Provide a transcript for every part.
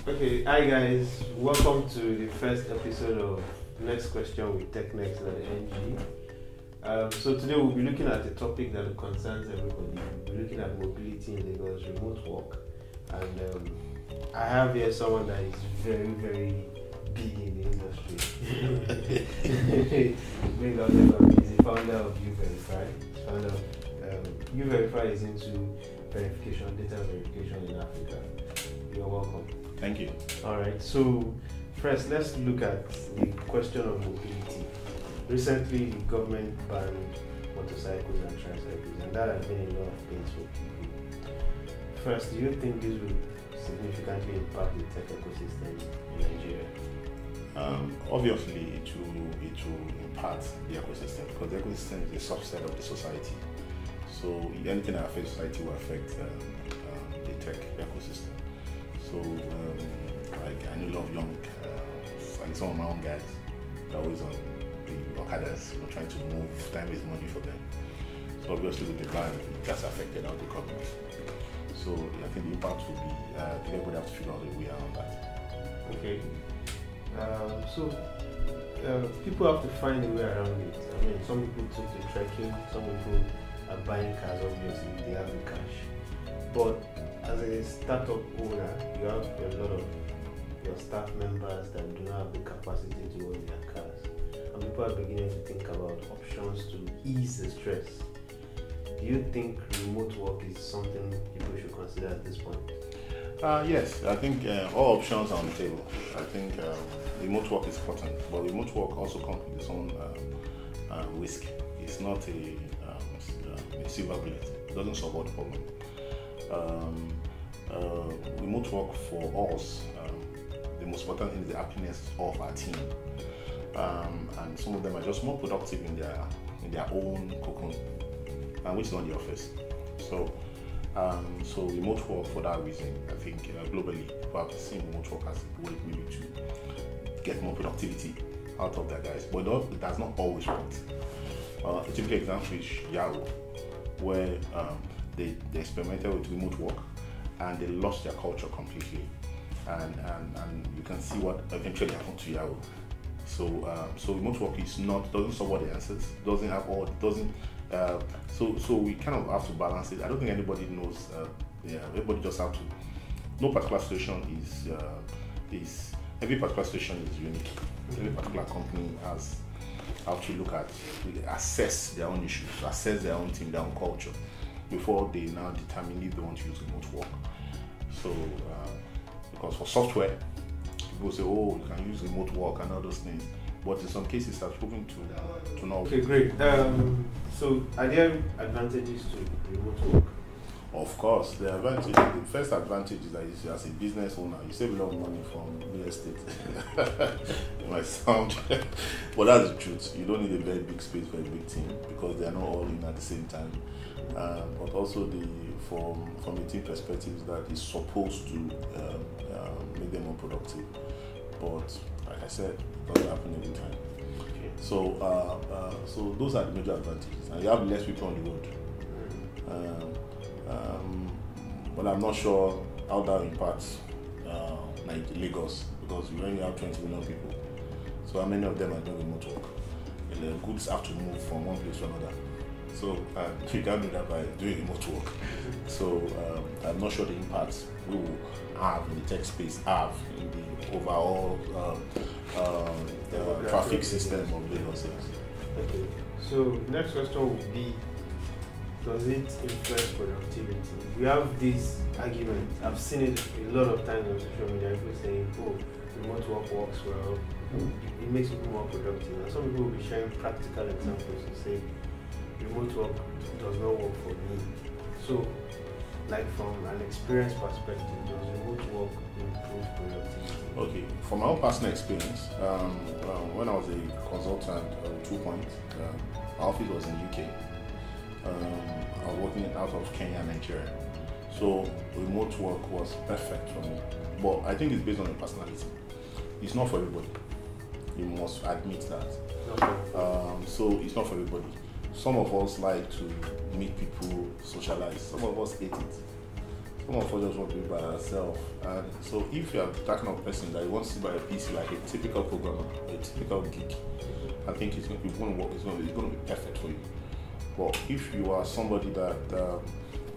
Okay, hi guys, welcome to the first episode of Next Question with Technext.ng. So today we'll be looking at a topic that concerns everybody. We're looking at mobility in Lagos, remote work, and I have here someone that is very, very big in the industry. Gbenga Odegbami is the founder of Youverify. Youverify is into verification, data verification in Africa. You're welcome. Thank you. All right. So first, let's look at the question of mobility. Recently, the government banned motorcycles and tricycles, and that has been a lot of pain for people. First, do you think this will significantly impact the tech ecosystem in Nigeria? Obviously, it will impact the ecosystem because the ecosystem is a subset of the society. So anything that affects society will affect the tech ecosystem. So I know a lot of young, like some of my own guys, they're always on the Okadas, trying to move. Time is money for them. So obviously with the ban, it has affected our economy. So I think the impact will be, I think everybody have to figure out a way around that. Okay. People have to find a way around it. I mean, some people took to trekking, some people are buying cars, obviously, they have the cash. But as a startup owner, you have a lot of your staff members that do not have the capacity to own their cars. And people are beginning to think about options to ease the stress. Do you think remote work is something people should consider at this point? Yes, I think all options are on the table. I think remote work is important, but remote work also comes with its own risk. It's not a silver bullet. It doesn't solve all the problem. Remote work for us, the most important thing is the happiness of our team, and some of them are just more productive in their own cocoon, and which is not the office. So remote work for that reason, I think globally, we have seen remote work as a way maybe to get more productivity out of their guys, but it does not always work. A typical example is Yahoo, where they experimented with remote work and they lost their culture completely, and you can see what eventually happened to Yahoo. So remote work doesn't solve all the answers, so we kind of have to balance it. I don't think anybody knows. Everybody just have to. No particular situation is every particular situation is unique. Every particular company has to look at, assess their own issues, assess their own team, their own culture, before they now determine if they want to use remote work. So, because for software, people say, oh, you can use remote work and all those things, but in some cases, that's proven to not. Okay, great. So, are there advantages to remote work? Of course, the first advantage is that as a business owner, you save a lot of money from real estate. It might sound, but that's the truth. You don't need a very big space for a big team because they are not all in at the same time. But also, from a team perspective, is that it's supposed to make them more productive. But like I said, it doesn't happen every time. Okay. So those are the major advantages, and you have less people on the road. But I'm not sure how that impacts like Lagos, because we only have 20 million people. So how many of them are doing remote work? And the goods have to move from one place to another. So you can't do that by doing remote work. So I'm not sure the impacts we will have in the tech space in the overall traffic system of Lagos. Okay. So next question will be, does it influence productivity? We have this argument. I've seen it a lot of times on social media. People saying, "Oh, remote work works well. It makes people more productive." And some people will be sharing practical examples to say, "Remote work does not work for me." So, like from an experience perspective, does remote work improve productivity? Okay, from my own personal experience, when I was a consultant at 2 Point, our office was in UK. I was working out of Kenya and Nigeria. So remote work was perfect for me. But I think it's based on your personality. It's not for everybody. You must admit that. So it's not for everybody. Some of us like to meet people, socialize. Some of us hate it. Some of us just want to be by ourselves. And so if you are that kind of person that wants to buy a PC like a typical programmer, a typical geek, I think it's going to work. It's going to be perfect for you. But if you are somebody that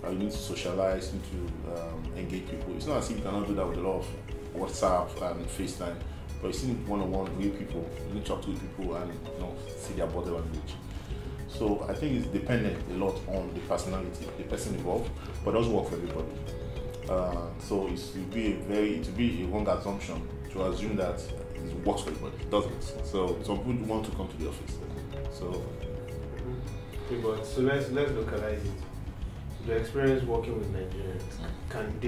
you need to socialize, need to engage people, it's not as if you cannot do that with a lot of WhatsApp and FaceTime. But you still need one-on-one with people. You need to talk to people and see their body language. So I think it's dependent a lot on the personality, the person involved, but it doesn't work for everybody. So it will be a wrong assumption to assume that it works for everybody. It doesn't. So some people want to come to the office. So okay, but so let's localize it. The experience working with Nigerians, can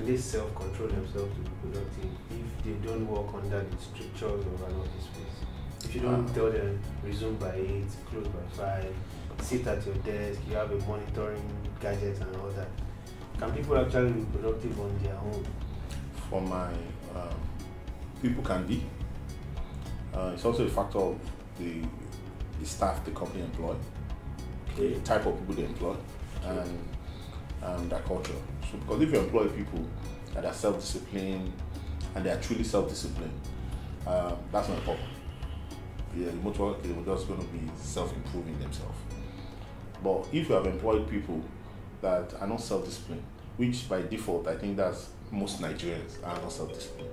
they self-control themselves to be productive if they don't work under the strictures of an office space? If you don't tell them resume by 8, close by 5, sit at your desk, you have a monitoring gadget and all that, can people actually be productive on their own? For my people can be. It's also a factor of the staff the company employ, the type of people they employ, and their culture. So because if you employ people that are self-disciplined and they are truly self-disciplined, that's not a problem. Yeah, remote work, they're just going to be self-improving themselves. But if you have employed people that are not self-disciplined, which by default, I think that's most Nigerians are not self-disciplined,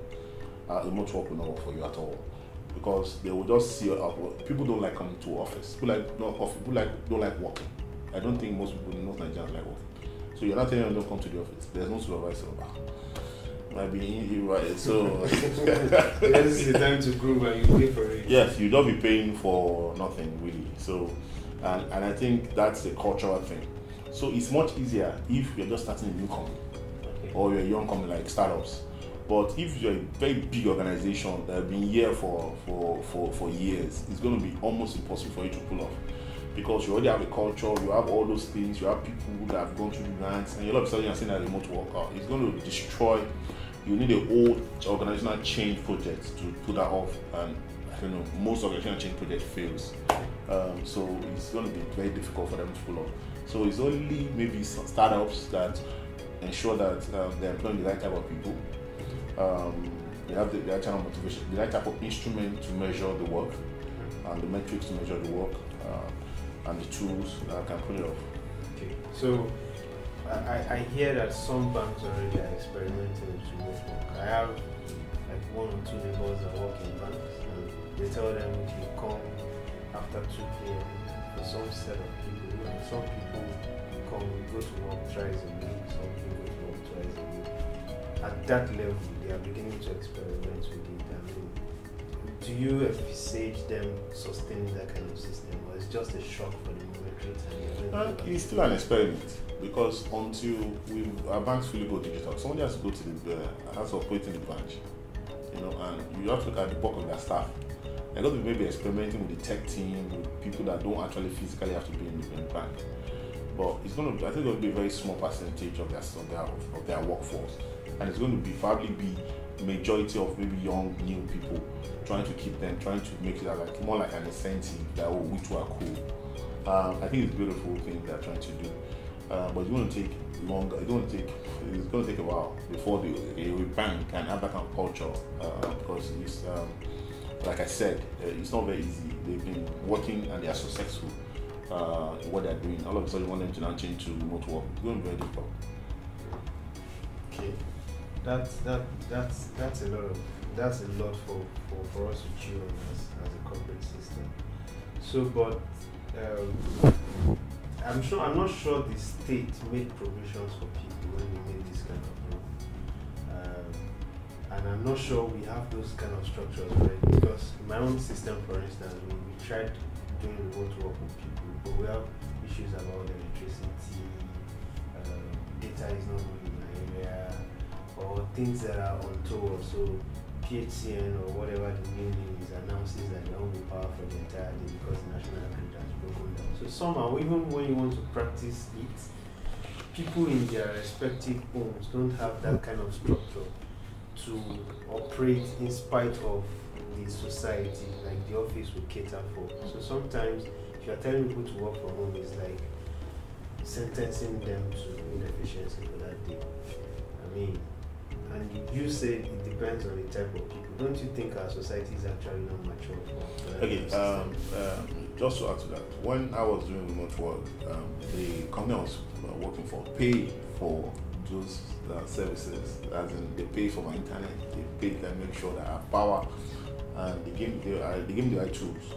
remote work will not work for you at all. Because they will just see people don't like coming to office. People don't like working. I don't think most Nigerians like working. So you're not telling them don't come to the office. There's no supervisor. Might be right. So this is the time to grow and you pay for it. Yes, you don't be paying for nothing really. So and I think that's a cultural thing. So it's much easier if you're just starting a new company or you're a young company like startups. But if you're a very big organization that have been here for years, it's going to be almost impossible for you to pull off. Because you already have a culture, you have all those things, you have people that have gone through the ranks, and all of a sudden you're saying that remote work, it's going to destroy. You need a whole organizational change project to pull that off, and most organizational change project fails. So it's going to be very difficult for them to pull off. So it's only maybe some startups that ensure that they're employing the right type of people. They have the right type of motivation, the right type of instrument to measure the work, and the metrics to measure the work, and the tools that can pull it off. Okay. So I hear that some banks already are experimenting with remote work. I have like 1 or 2 neighbors that work in banks, and they tell them if you come after 2 p.m. for some set of people. Some people come, go to work thrice a week, some people go to work twice a week. At that level, they are beginning to experiment with it. Do you envisage them sustaining that kind of system, or it's just a shock for the moment? It's still an experiment, because until our banks really go digital, somebody has to go to has to operate in the branch, and you have to look at the bulk of their staff. They're going to be maybe experimenting with the tech team, with people that don't actually physically have to be in the bank. But I think it's going to be a very small percentage of their workforce, and it's going to probably be majority of maybe young new people, trying to keep them, trying to make it more like an incentive that we too are cool. I think it's a beautiful thing they're trying to do, but it's going to take longer. It's going to take a while before a bank can have that kind of culture, because it's like I said, it's not very easy. They've been working and they are successful in what they're doing. All of a sudden, you want them to now change to remote work. It's going to be very difficult. Okay. That's a lot for us to chew on as a corporate system. So, but I'm not sure the state made provisions for people when we made this kind of law, and I'm not sure we have those kind of structures already. Because in my own system, for instance, we tried doing remote work with people, but we have issues about electricity, data is not good in my area, or things that are untoward. So PHCN or whatever the new name is announces that they won't be power for the entire day because the national grid has broken down. So somehow, even when you want to practice it, people in their respective homes don't have that kind of structure to operate in spite of the society like the office will cater for. So sometimes if you're telling people to work from home, it's like sentencing them to inefficiency for that day. I mean, and you say it depends on the type of people. Don't you think our society is actually not mature for that? Okay, just to add to that, when I was doing remote work, the company I was working for paid for those services, as in they pay for my internet, they pay to make sure that I have power, and they gave me the right tools.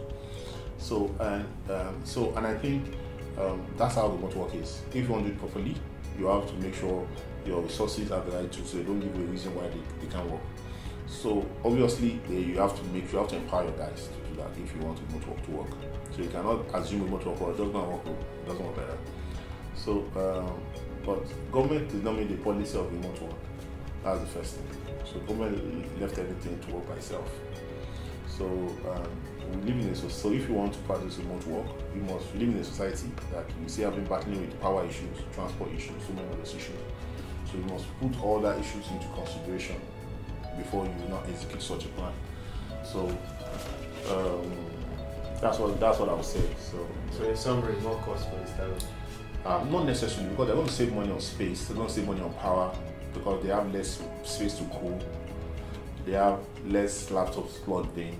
So and I think that's how remote work is. If you want to do it properly, you have to make sure your resources have the right tools, so you don't give a reason why they can't work. So obviously, you have to empower your guys to do that if you want remote work to work. So you cannot assume remote work, or it doesn't work. It doesn't work like that. So, but government did not make the policy of remote work. That's the first thing. So government left everything to work by itself. So we live in a so if you want to practice remote work, you must live in a society that you see having battling with power issues, transport issues, so many of those issues. So you must put all that issues into consideration before you not execute such a plan. So that's what I would say. So in summary, more cost for the startup? Not necessarily, because they're going to save money on space, they're going to save money on power, because they have less space to cool, they have less laptops plugged in,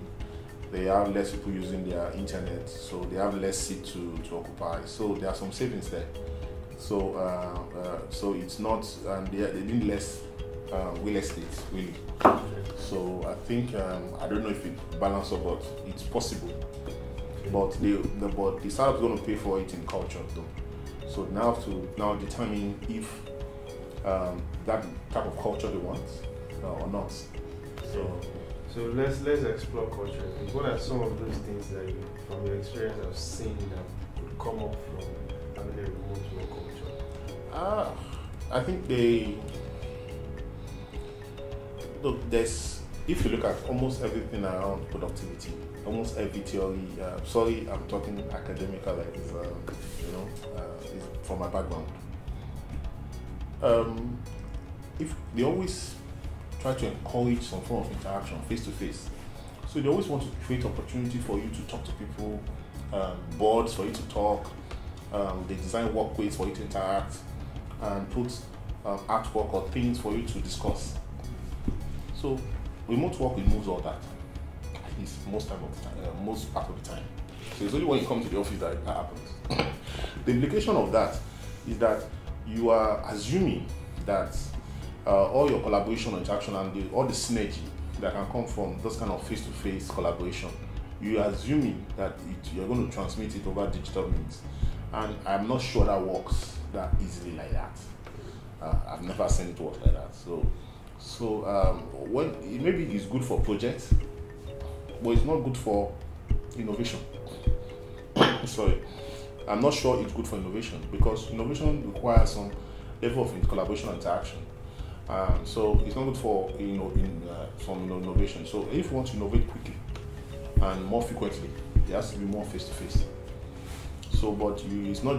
they have less people using their internet, so they have less seat to occupy. So there are some savings there. So it's not, and they need less real estate, really. So I think I don't know if it balances up, but it's possible. But the startup is going to pay for it in culture, though. So now have to determine if that type of culture they want or not. So let's explore culture. What are some of those things that you, from your experience, have seen that could come up from having a remote work culture? I think if you look at almost everything around productivity, almost every theory, sorry, I'm talking academical, like it's, it's from my background. If they always try to encourage some form of interaction face to face, so they always want to create opportunity for you to talk to people, boards for you to talk, they design walkways for you to interact, and put artwork or things for you to discuss. So remote work removes all that, at least most part of the time. So it's only when you come to the office that happens. The implication of that is that you are assuming that all your collaboration, interaction, and all the synergy that can come from those kind of face-to-face collaboration, you are assuming that you're going to transmit it over digital means. And I'm not sure that works that easily like that. I've never seen it work like that. So when maybe it's good for projects, but it's not good for innovation. Sorry, I'm not sure it's good for innovation, because innovation requires some level of collaboration and interaction. So it's not good for innovation. So if you want to innovate quickly and more frequently, there has to be more face to face. So, but it's not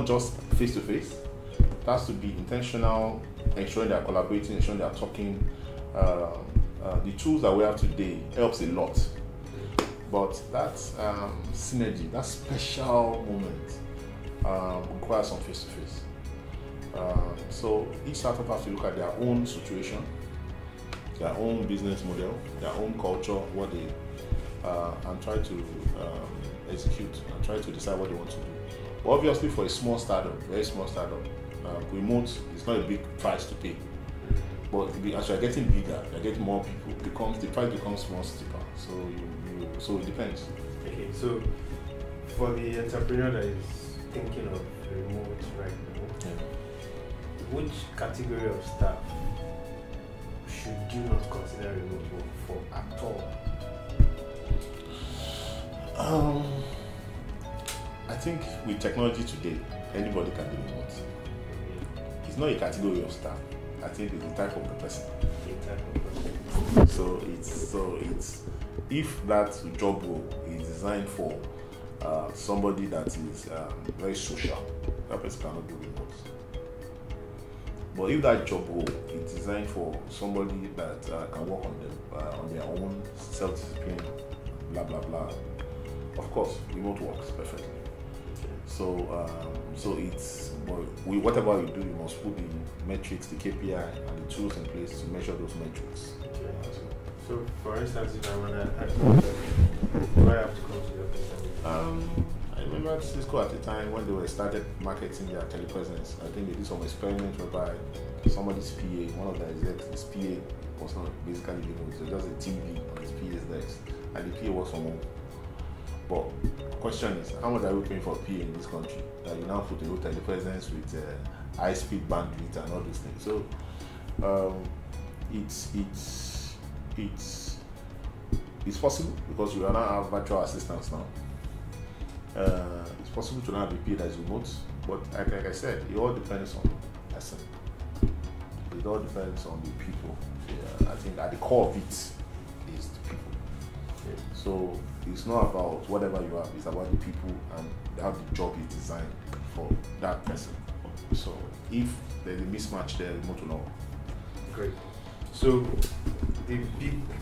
just face to face. It has to be intentional, ensuring they are collaborating, ensuring they are talking. The tools that we have today helps a lot, but that synergy, that special moment, requires some face to face. So each startup has to look at their own situation, their own business model, their own culture, what they and try to execute and try to decide what they want to do. But obviously, for a small startup, very small startup, remote is not a big price to pay. But as you're getting bigger, you're getting more people, the price becomes more steeper. So it depends. Okay, so for the entrepreneur that is thinking of remote right now, which category of staff should you not consider remote work for at all? I think with technology today, anybody can do remote. It's not a category of staff. I think it's the type of the person. So it's if that job role is designed for somebody that is very social, that person cannot do remote. But if that job role is designed for somebody that can work on their own self-discipline, blah blah blah, of course remote works perfectly. So it's whatever you do, you must put the metrics, the KPI, and the tools in place to measure those metrics. Okay. So for instance, if I want to add do I have to come to the office? I remember at Cisco at the time when they were started marketing their telepresence. I think they did some experiment whereby somebody's PA, one of the execs, his PA was not basically living with, so just a TV on his PA's desk, and the PA was from home. But the question is, how much are we paying for PA in this country? That you now put a whole telepresence with high-speed bandwidth and all these things. So it's possible because we are now have virtual assistants now. It's possible to now have a PA that is remote, but like I said, it all depends on the person. It all depends on the people. I think at the core of it is the people. Yeah. So it's not about whatever you have, it's about the people and how the job is designed for that person. So if there's a mismatch there, it's more to know. Great. So the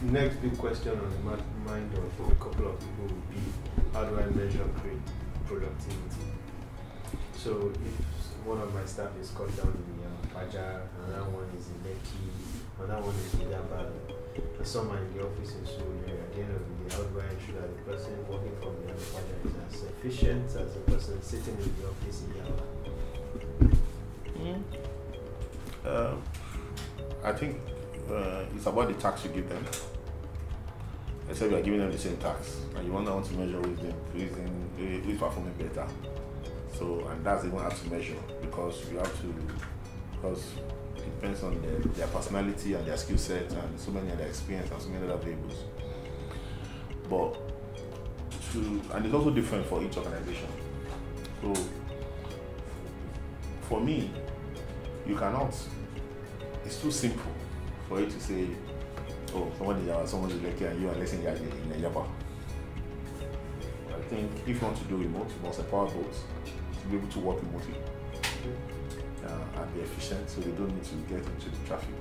next big question on the mind of a couple of people would be, how do I measure productivity? So if one of my staff is cut down in Paja, another one is in Lekki, another one is in Yaba, and some are in the office in Surulere, at the end of the day, how do I ensure that the person working from the Paja is as efficient as the person sitting in the office in Yaba? I think it's about the tax you give them. Except you are giving them the same tax, and you want to measure who is performing better. So, and that's even hard to measure because it depends on their personality and their skill set and so many other experience and so many other variables. And it's also different for each organization. So, for me, you cannot. It's too simple for you to say, oh, someone's lucky and you are less in Yaba. I think if you want to do remote, you must empower both to be able to work remotely and be efficient, so they don't need to get into the traffic.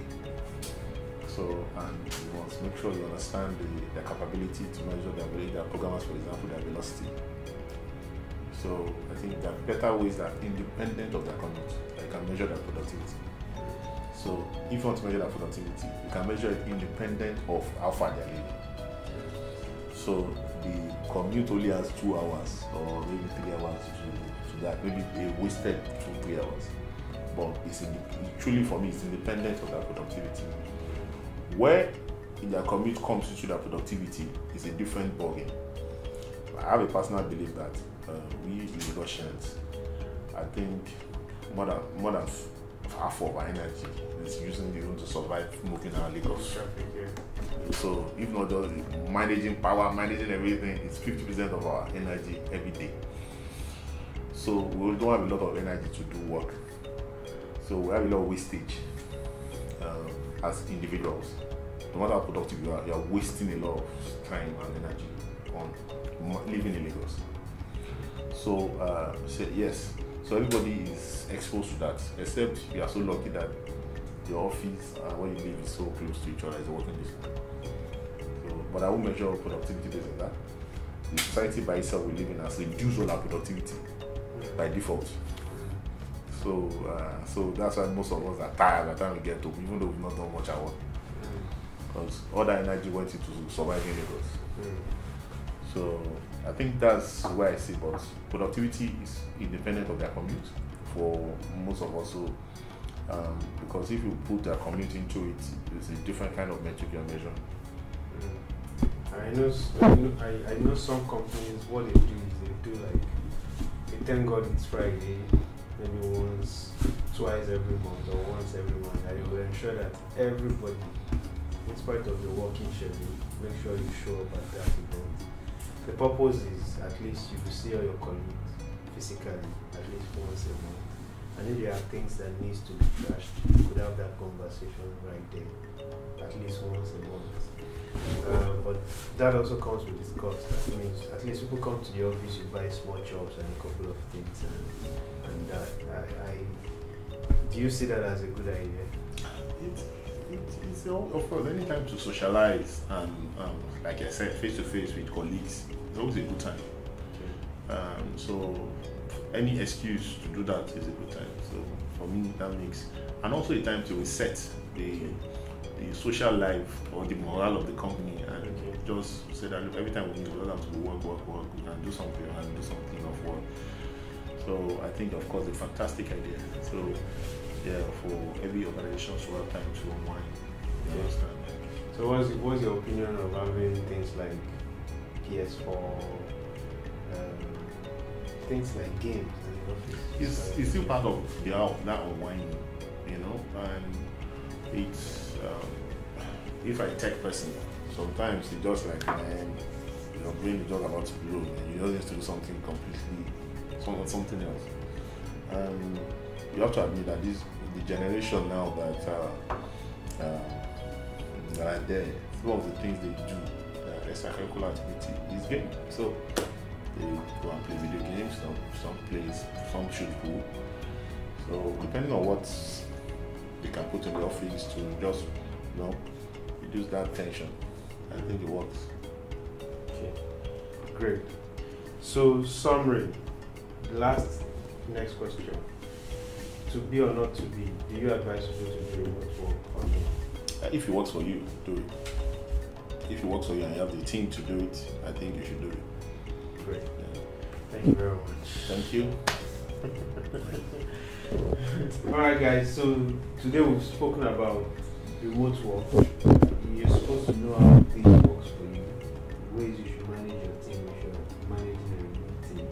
So, and you must make sure you understand their capability to measure their programmers, for example, their velocity. So, I think there are better ways that independent of their commute, they can measure their productivity. So, if you want to measure their productivity, you can measure it independent of how far they are living. So, the commute only has 2 hours or maybe 3 hours to that, maybe they wasted 2-3 hours. But truly for me, it's independent of their productivity. Where in their commute comes into their productivity is a different ballgame. I have a personal belief that we Lagosians, I think more than half of our energy is using even to survive moving around Lagos. So if not just managing power, managing everything, it's 50% of our energy every day. So we don't have a lot of energy to do work. So we have a lot of wastage as individuals. No matter how productive you are wasting a lot of time and energy on living in Lagos. So yes. So everybody is exposed to that, except you are so lucky that your office and where you live is so close to each other, is a working distance. So, but I will measure productivity based on that. The society by itself we live in has reduced all our productivity by default. So that's why most of us are tired by the time we get home, even though we've not done much at work. Because all that energy went into surviving Lagos. So I think that's where I see, but productivity is independent of their commute for most of us. So, because if you put their commute into it, it's a different kind of metric you're measuring. I know some companies, what they do is they do like, they thank God it's Friday, maybe once, twice every month or once every month, and they will ensure that everybody, in spite of your working schedule, make sure you show up at that event. The purpose is at least you will see all your colleagues physically at least once a month. And if there are things that needs to be trashed, you could have that conversation right there, at least once a month. But that also comes with its cost. That means at least people come to the office, you buy small jobs and a couple of things. Do you see that as a good idea? It's of course, anytime to socialize and like I said, face to face with colleagues, it's always a good time. So any excuse to do that is a good time. So for me, that makes, and also a time to reset the social life or the morale of the company, and just say that look, every time we don't have to work, we can do something and do something of work. So I think, of course, a fantastic idea. So yeah, for every organization to have time to unwind. You understand? So what's your opinion of having things like PS4, things like games in the office? It's still part of that unwinding, you know, and it's if I tech person, sometimes it's just like, man, your brain is just about to blow and you just need to do something completely, something else. And you have to admit that the generation now that are there, one of the things they do, extracurricular activity, is game. So they go and play video games, some shoot pool. So depending on what they can put in the office to just, reduce that tension, I think it works. Okay, great. So summary, next question. To be or not to be, do you advise people to do remote work or not? If it works for you, do it. If it works for you and you have the team to do it, I think you should do it. Great. Yeah. Thank you very much. Thank you. Alright guys, so today we've spoken about remote work. You're supposed to know how things works for you, ways you should manage your team, you should manage a remote team.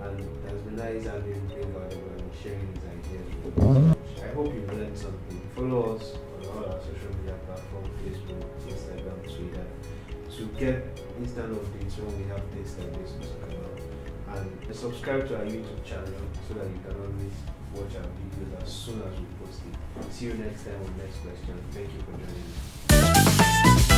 And it has been nice having Gbenga Odegbami and sharing his ideas with us. I hope you've learned something. Follow us on all our social media platforms, Facebook, Instagram, Twitter, to get instant updates when we have things like this to talk about. And subscribe to our YouTube channel so that you can always watch our videos as soon as we post it. See you next time on next question. Thank you for joining me.